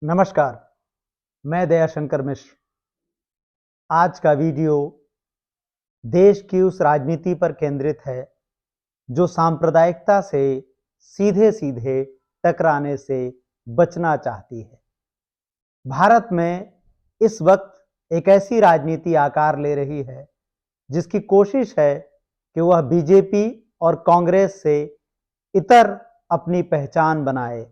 नमस्कार, मैं दयाशंकर मिश्र। आज का वीडियो देश की उस राजनीति पर केंद्रित है जो सांप्रदायिकता से सीधे सीधे टकराने से बचना चाहती है। भारत में इस वक्त एक ऐसी राजनीति आकार ले रही है जिसकी कोशिश है कि वह बीजेपी और कांग्रेस से इतर अपनी पहचान बनाए,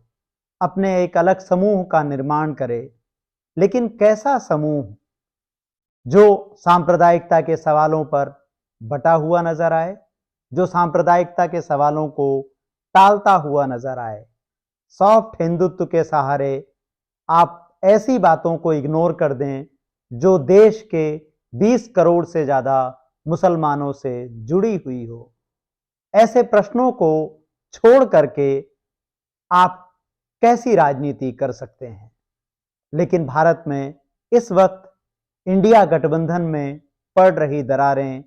अपने एक अलग समूह का निर्माण करे। लेकिन कैसा समूह जो सांप्रदायिकता के सवालों पर बटा हुआ नजर आए, जो सांप्रदायिकता के सवालों को टालता हुआ नजर आए। सॉफ्ट हिंदुत्व के सहारे आप ऐसी बातों को इग्नोर कर दें जो देश के 20 करोड़ से ज्यादा मुसलमानों से जुड़ी हुई हो। ऐसे प्रश्नों को छोड़ करके आप कैसी राजनीति कर सकते हैं? लेकिन भारत में इस वक्त इंडिया गठबंधन में पड़ रही दरारें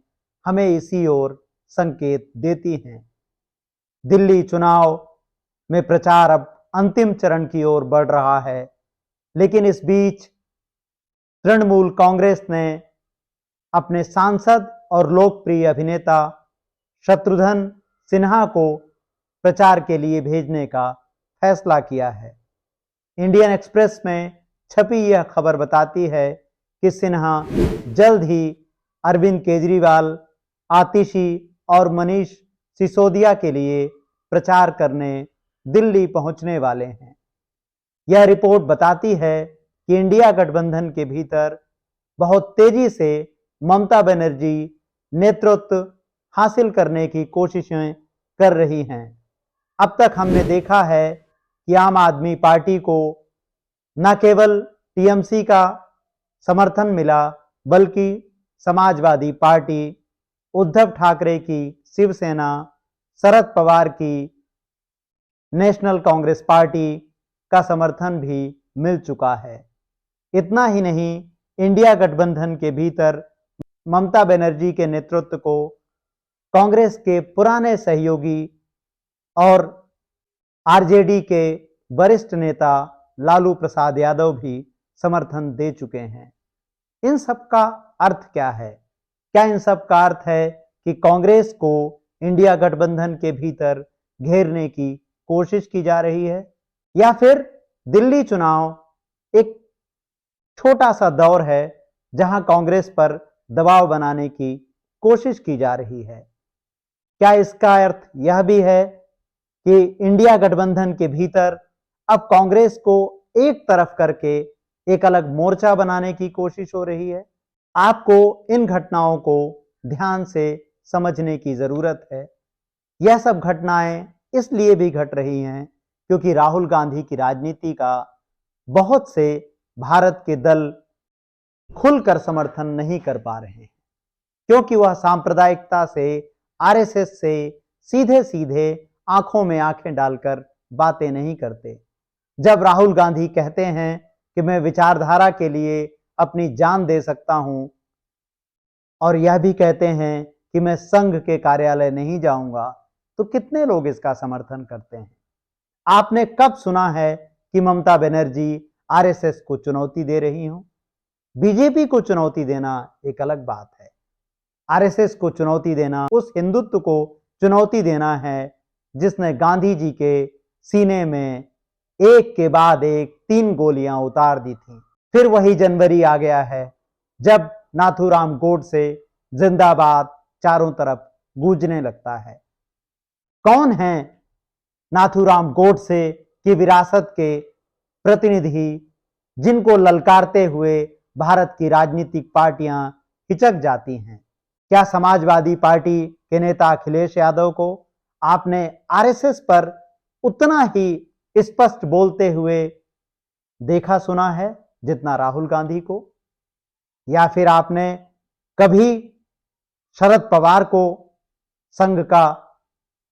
हमें इसी ओर संकेत देती हैं। दिल्ली चुनाव में प्रचार अब अंतिम चरण की ओर बढ़ रहा है, लेकिन इस बीच तृणमूल कांग्रेस ने अपने सांसद और लोकप्रिय अभिनेता शत्रुघ्न सिन्हा को प्रचार के लिए भेजने का फैसला किया है। इंडियन एक्सप्रेस में छपी यह खबर बताती है कि सिन्हा जल्द ही अरविंद केजरीवाल, आतिशी और मनीष सिसोदिया के लिए प्रचार करने दिल्ली पहुंचने वाले हैं। यह रिपोर्ट बताती है कि इंडिया गठबंधन के भीतर बहुत तेजी से ममता बनर्जी नेतृत्व हासिल करने की कोशिशें कर रही हैं। अब तक हमने देखा है कि आम आदमी पार्टी को न केवल टीएमसी का समर्थन मिला, बल्कि समाजवादी पार्टी, उद्धव ठाकरे की शिवसेना, शरद पवार की नेशनल कांग्रेस पार्टी का समर्थन भी मिल चुका है। इतना ही नहीं, इंडिया गठबंधन के भीतर ममता बनर्जी के नेतृत्व को कांग्रेस के पुराने सहयोगी और आरजेडी के वरिष्ठ नेता लालू प्रसाद यादव भी समर्थन दे चुके हैं। इन सब का अर्थ क्या है? क्या इन सब का अर्थ है कि कांग्रेस को इंडिया गठबंधन के भीतर घेरने की कोशिश की जा रही है, या फिर दिल्ली चुनाव एक छोटा सा दौर है जहां कांग्रेस पर दबाव बनाने की कोशिश की जा रही है? क्या इसका अर्थ यह भी है कि इंडिया गठबंधन के भीतर अब कांग्रेस को एक तरफ करके एक अलग मोर्चा बनाने की कोशिश हो रही है? आपको इन घटनाओं को ध्यान से समझने की जरूरत है। यह सब घटनाएं इसलिए भी घट रही हैं क्योंकि राहुल गांधी की राजनीति का बहुत से भारत के दल खुलकर समर्थन नहीं कर पा रहे हैं, क्योंकि वह सांप्रदायिकता से, आरएसएस से सीधे सीधे आंखों में आंखें डालकर बातें नहीं करते। जब राहुल गांधी कहते हैं कि मैं विचारधारा के लिए अपनी जान दे सकता हूं, और यह भी कहते हैं कि मैं संघ के कार्यालय नहीं जाऊंगा, तो कितने लोग इसका समर्थन करते हैं? आपने कब सुना है कि ममता बनर्जी आरएसएस को चुनौती दे रही हो? बीजेपी को चुनौती देना एक अलग बात है, आरएसएस को चुनौती देना उस हिंदुत्व को चुनौती देना है जिसने गांधी जी के सीने में एक के बाद एक 3 गोलियां उतार दी थी। फिर वही जनवरी आ गया है जब नाथूराम गोडसे जिंदाबाद चारों तरफ गूंजने लगता है। कौन है नाथूराम गोडसे की विरासत के प्रतिनिधि जिनको ललकारते हुए भारत की राजनीतिक पार्टियां हिचक जाती हैं? क्या समाजवादी पार्टी के नेता अखिलेश यादव को आपने आरएसएस पर उतना ही स्पष्ट बोलते हुए देखा सुना है जितना राहुल गांधी को? या फिर आपने कभी शरद पवार को संघ का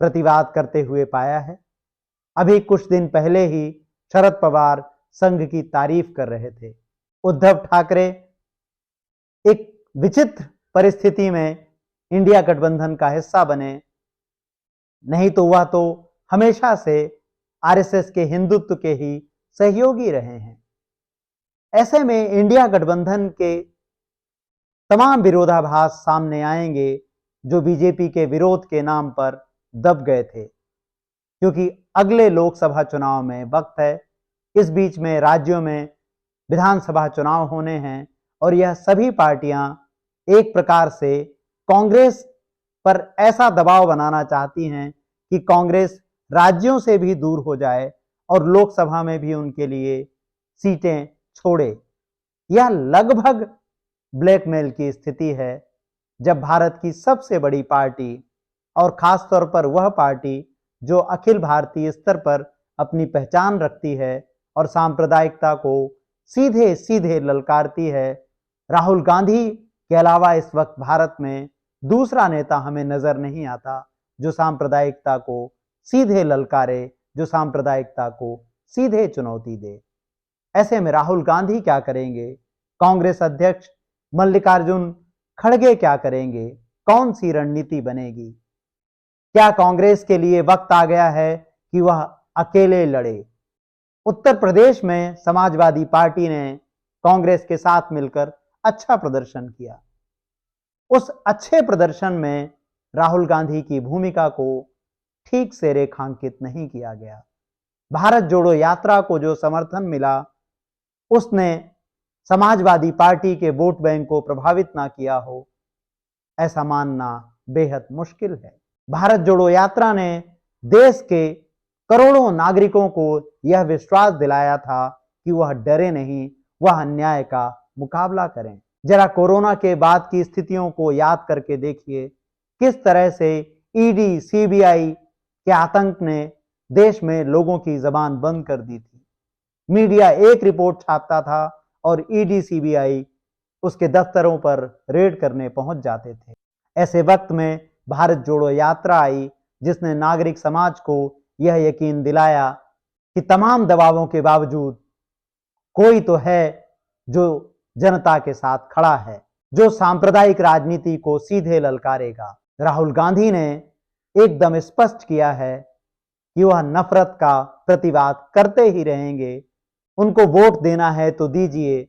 प्रतिवाद करते हुए पाया है? अभी कुछ दिन पहले ही शरद पवार संघ की तारीफ कर रहे थे। उद्धव ठाकरे एक विचित्र परिस्थिति में इंडिया गठबंधन का हिस्सा बने, नहीं तो वह तो हमेशा से आरएसएस के हिंदुत्व के ही सहयोगी रहे हैं। ऐसे में इंडिया गठबंधन के तमाम विरोधाभास सामने आएंगे जो बीजेपी के विरोध के नाम पर दब गए थे, क्योंकि अगले लोकसभा चुनाव में वक्त है। इस बीच में राज्यों में विधानसभा चुनाव होने हैं और यह सभी पार्टियां एक प्रकार से कांग्रेस पर ऐसा दबाव बनाना चाहती हैं कि कांग्रेस राज्यों से भी दूर हो जाए और लोकसभा में भी उनके लिए सीटें छोड़े। यह लगभग ब्लैकमेल की स्थिति है, जब भारत की सबसे बड़ी पार्टी और खासतौर पर वह पार्टी जो अखिल भारतीय स्तर पर अपनी पहचान रखती है और सांप्रदायिकता को सीधे सीधे ललकारती है, राहुल गांधी के अलावा इस वक्त भारत में दूसरा नेता हमें नजर नहीं आता जो सांप्रदायिकता को सीधे ललकारे, जो सांप्रदायिकता को सीधे चुनौती दे। ऐसे में राहुल गांधी क्या करेंगे, कांग्रेस अध्यक्ष मल्लिकार्जुन खड़गे क्या करेंगे, कौन सी रणनीति बनेगी? क्या कांग्रेस के लिए वक्त आ गया है कि वह अकेले लड़े? उत्तर प्रदेश में समाजवादी पार्टी ने कांग्रेस के साथ मिलकर अच्छा प्रदर्शन किया। उस अच्छे प्रदर्शन में राहुल गांधी की भूमिका को ठीक से रेखांकित नहीं किया गया। भारत जोड़ो यात्रा को जो समर्थन मिला उसने समाजवादी पार्टी के वोट बैंक को प्रभावित ना किया हो, ऐसा मानना बेहद मुश्किल है। भारत जोड़ो यात्रा ने देश के करोड़ों नागरिकों को यह विश्वास दिलाया था कि वह डरे नहीं, वह अन्याय का मुकाबला करें। जरा कोरोना के बाद की स्थितियों को याद करके देखिए, किस तरह से ईडी, सीबीआई के आतंक ने देश में लोगों की जबान बंद कर दी थी। मीडिया एक रिपोर्ट छापता था और ईडी, सीबीआई उसके दफ्तरों पर रेड करने पहुंच जाते थे। ऐसे वक्त में भारत जोड़ो यात्रा आई, जिसने नागरिक समाज को यह यकीन दिलाया कि तमाम दबावों के बावजूद कोई तो है जो जनता के साथ खड़ा है, जो सांप्रदायिक राजनीति को सीधे ललकारेगा। राहुल गांधी ने एकदम स्पष्ट किया है कि वह नफरत का प्रतिवाद करते ही रहेंगे। उनको वोट देना है तो दीजिए,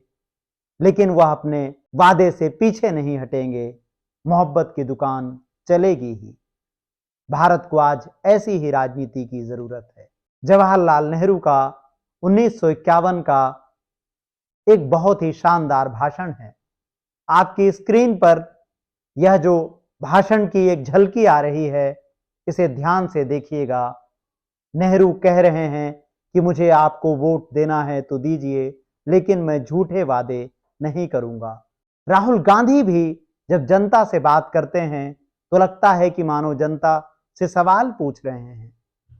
लेकिन वह अपने वादे से पीछे नहीं हटेंगे। मोहब्बत की दुकान चलेगी ही। भारत को आज ऐसी ही राजनीति की जरूरत है। जवाहरलाल नेहरू का 1951 का एक बहुत ही शानदार भाषण है। आपकी स्क्रीन पर यह जो भाषण की एक झलकी आ रही है, इसे ध्यान से देखिएगा। नेहरू कह रहे हैं कि मुझे आपको वोट देना है तो दीजिए, लेकिन मैं झूठे वादे नहीं करूंगा। राहुल गांधी भी जब जनता से बात करते हैं तो लगता है कि मानो जनता से सवाल पूछ रहे हैं।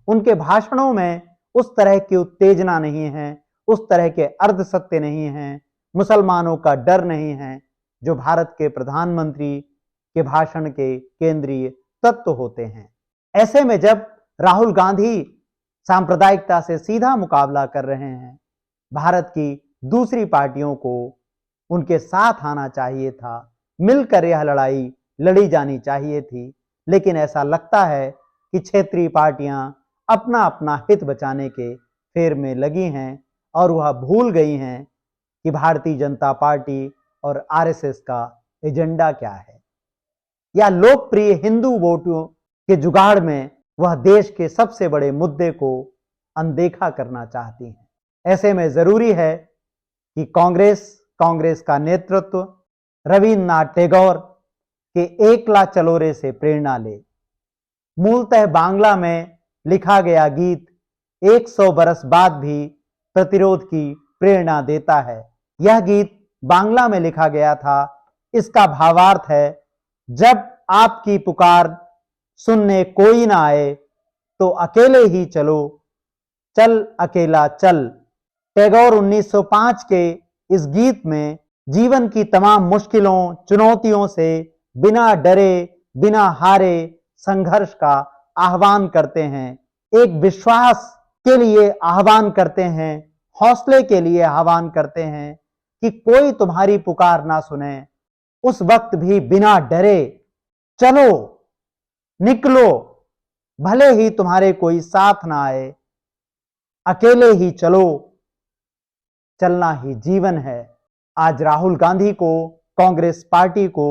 उनके भाषणों में उस तरह की उत्तेजना नहीं है, उस तरह के अर्धसत्य नहीं है, मुसलमानों का डर नहीं है, जो भारत के प्रधानमंत्री के भाषण के केंद्रीय तत्व होते हैं। ऐसे में जब राहुल गांधी सांप्रदायिकता से सीधा मुकाबला कर रहे हैं, भारत की दूसरी पार्टियों को उनके साथ आना चाहिए था, मिलकर यह लड़ाई लड़ी जानी चाहिए थी। लेकिन ऐसा लगता है कि क्षेत्रीय पार्टियां अपना अपना हित बचाने के फेर में लगी हैं और वह भूल गई हैं कि भारतीय जनता पार्टी और आरएसएस का एजेंडा क्या है। या लोकप्रिय हिंदू वोटों के जुगाड़ में वह देश के सबसे बड़े मुद्दे को अनदेखा करना चाहती हैं। ऐसे में जरूरी है कि कांग्रेस का नेतृत्व रविन्द्रनाथ टैगोर के एकला चलोरे से प्रेरणा ले। मूलतः बांग्ला में लिखा गया गीत 100 बरस बाद भी प्रतिरोध की प्रेरणा देता है। यह गीत बांग्ला में लिखा गया था। इसका भावार्थ है, जब आपकी पुकार सुनने कोई ना आए तो अकेले ही चलो, चल अकेला चल। टैगोर 1905 के इस गीत में जीवन की तमाम मुश्किलों, चुनौतियों से बिना डरे, बिना हारे संघर्ष का आह्वान करते हैं। एक विश्वास के लिए आह्वान करते हैं, हौसले के लिए आह्वान करते हैं कि कोई तुम्हारी पुकार ना सुने, उस वक्त भी बिना डरे चलो, निकलो, भले ही तुम्हारे कोई साथ ना आए, अकेले ही चलो। चलना ही जीवन है। आज राहुल गांधी को, कांग्रेस पार्टी को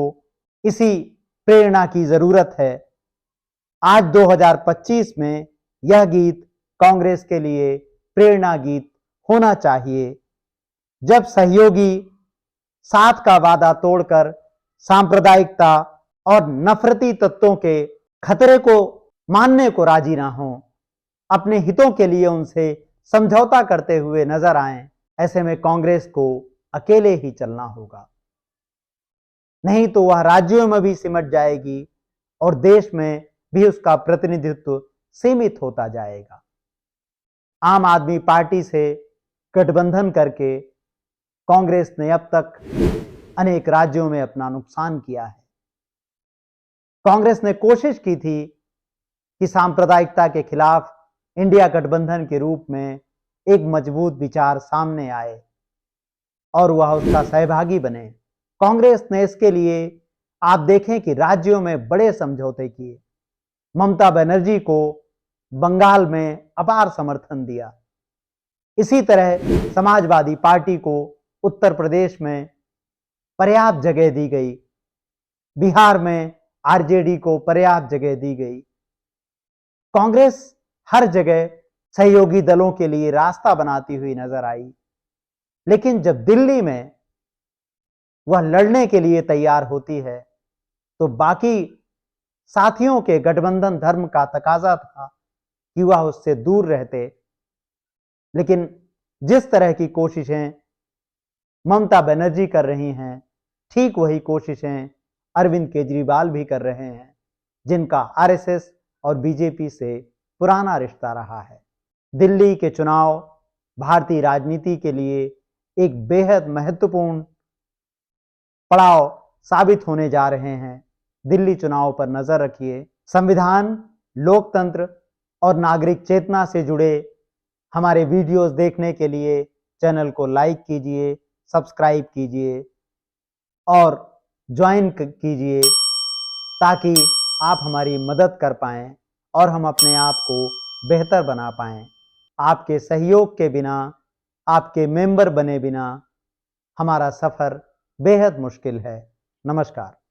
इसी प्रेरणा की जरूरत है। आज 2025 में यह गीत कांग्रेस के लिए प्रेरणा गीत होना चाहिए। जब सहयोगी साथ का वादा तोड़कर सांप्रदायिकता और नफरती तत्वों के खतरे को मानने को राजी ना हो, अपने हितों के लिए उनसे समझौता करते हुए नजर आएं, ऐसे में कांग्रेस को अकेले ही चलना होगा। नहीं तो वह राज्यों में भी सिमट जाएगी और देश में भी उसका प्रतिनिधित्व सीमित होता जाएगा। आम आदमी पार्टी से गठबंधन करके कांग्रेस ने अब तक अनेक राज्यों में अपना नुकसान किया है। कांग्रेस ने कोशिश की थी कि सांप्रदायिकता के खिलाफ इंडिया गठबंधन के रूप में एक मजबूत विचार सामने आए और वह उसका सहभागी बने। कांग्रेस ने इसके लिए आप देखें कि राज्यों में बड़े समझौते किए। ममता बनर्जी को बंगाल में अपार समर्थन दिया। इसी तरह समाजवादी पार्टी को उत्तर प्रदेश में पर्याप्त जगह दी गई, बिहार में आरजेडी को पर्याप्त जगह दी गई। कांग्रेस हर जगह सहयोगी दलों के लिए रास्ता बनाती हुई नजर आई, लेकिन जब दिल्ली में वह लड़ने के लिए तैयार होती है तो बाकी साथियों के गठबंधन धर्म का तकाजा था कि वह उससे दूर रहते। लेकिन जिस तरह की कोशिशें ममता बनर्जी कर रही हैं, ठीक वही कोशिशें अरविंद केजरीवाल भी कर रहे हैं, जिनका आरएसएस और बीजेपी से पुराना रिश्ता रहा है। दिल्ली के चुनाव भारतीय राजनीति के लिए एक बेहद महत्वपूर्ण पड़ाव साबित होने जा रहे हैं। दिल्ली चुनाव पर नजर रखिए। संविधान, लोकतंत्र और नागरिक चेतना से जुड़े हमारे वीडियोस देखने के लिए चैनल को लाइक कीजिए, सब्सक्राइब कीजिए और ज्वाइन कीजिए, ताकि आप हमारी मदद कर पाएं और हम अपने आप को बेहतर बना पाएं। आपके सहयोग के बिना, आपके मेंबर बने बिना हमारा सफ़र बेहद मुश्किल है। नमस्कार।